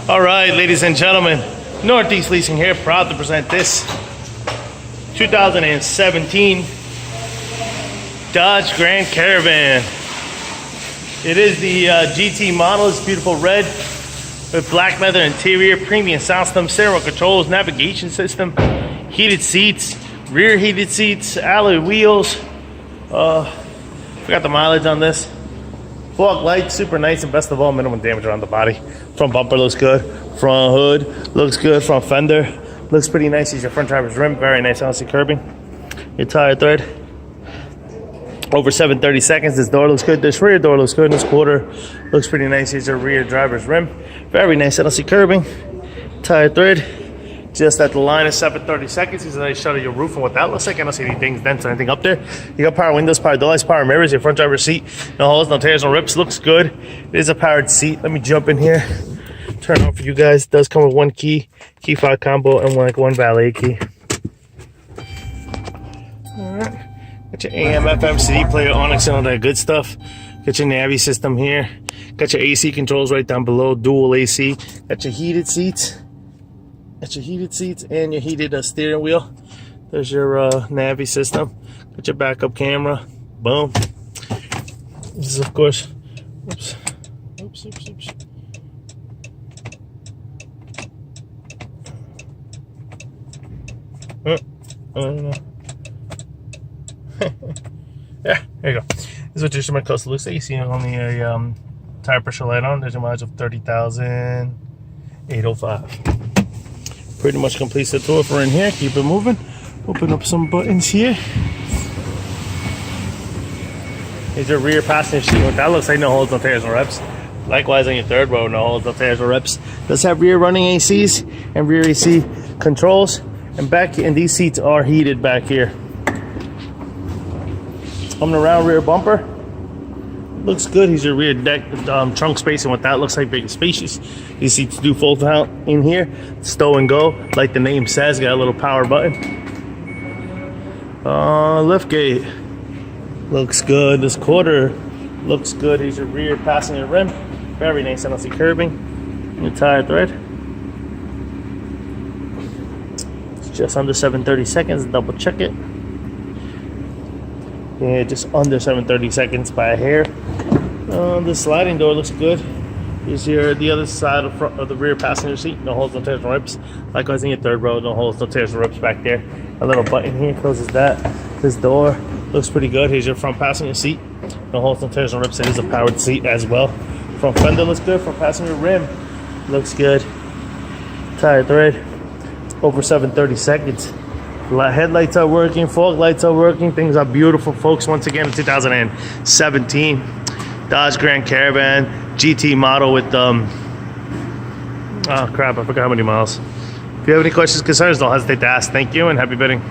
All right, ladies and gentlemen, Northeast Leasing here, proud to present this 2017 Dodge Grand Caravan. It is the GT model. It's beautiful red with black leather interior, premium sound system, steering controls, navigation system, heated seats, rear heated seats, alloy wheels. Forgot the mileage on this. Fog lights, super nice, and best of all, minimum damage around the body. Front bumper looks good. Front hood looks good. Front fender looks pretty nice. Here's your front driver's rim. Very nice LC curbing. Your tire thread. Over 730 seconds. This door looks good. This rear door looks good. This quarter looks pretty nice. Here's your rear driver's rim. Very nice LC curbing. Tire thread. Just at the line of 730 seconds. Here's a nice shot of your roof and what that looks like. I don't see any dings, dents, or anything up there. You got power windows, power door lights, power mirrors, your front driver's seat. No holes, no tears, no rips. Looks good. It is a powered seat. Let me jump in here. Turn on for you guys. It does come with one key fob combo, and one valet key. Alright. Got your AM, FM, CD player, Onyx, and all that good stuff. Got your Navi system here. Got your AC controls right down below, dual AC. Got your heated seats. Got your heated seats and your heated steering wheel. There's your Navi system. Got your backup camera. Boom. This is, of course, oops. I don't know. Yeah, there you go. This is what your close looks like. You see only a tire pressure light on. There's a mileage of 30,805. Pretty much completes the tour for in here. Keep it moving. Open up some buttons here. Here's your rear passenger seat. What that looks like, no holes, no tears, no reps. Likewise on your third row, no holes, no tears, no reps. Does have rear running ACs and rear AC controls. And back, and these seats are heated back here. Coming around, rear bumper. Looks good. Here's your rear deck, trunk space, and what that looks like, big and spacious. These seats do fold out in here. Stow and go, like the name says. Got a little power button. Lift gate. Looks good. This quarter looks good. Here's your rear passenger rim. Very nice LC curbing. Your tire thread. It's just under 730 seconds. Double check it. Yeah, just under 730 seconds by a hair. The sliding door looks good. Here's the other side of the rear passenger seat. No holes, no tears, no rips. Likewise in your third row, no holes, no tears, no rips back there. A little button here closes that. This door looks pretty good. Here's your front passenger seat. No holes, no tears, no rips. It is a powered seat as well. Front fender looks good. Front passenger rim looks good. Tire thread. Over 730 seconds. Headlights are working, fog lights are working. Things are beautiful, folks. Once again, 2017 Dodge Grand Caravan GT model with oh crap, I forgot how many miles. If you have any questions, concerns, don't hesitate to ask. Thank you and happy bidding.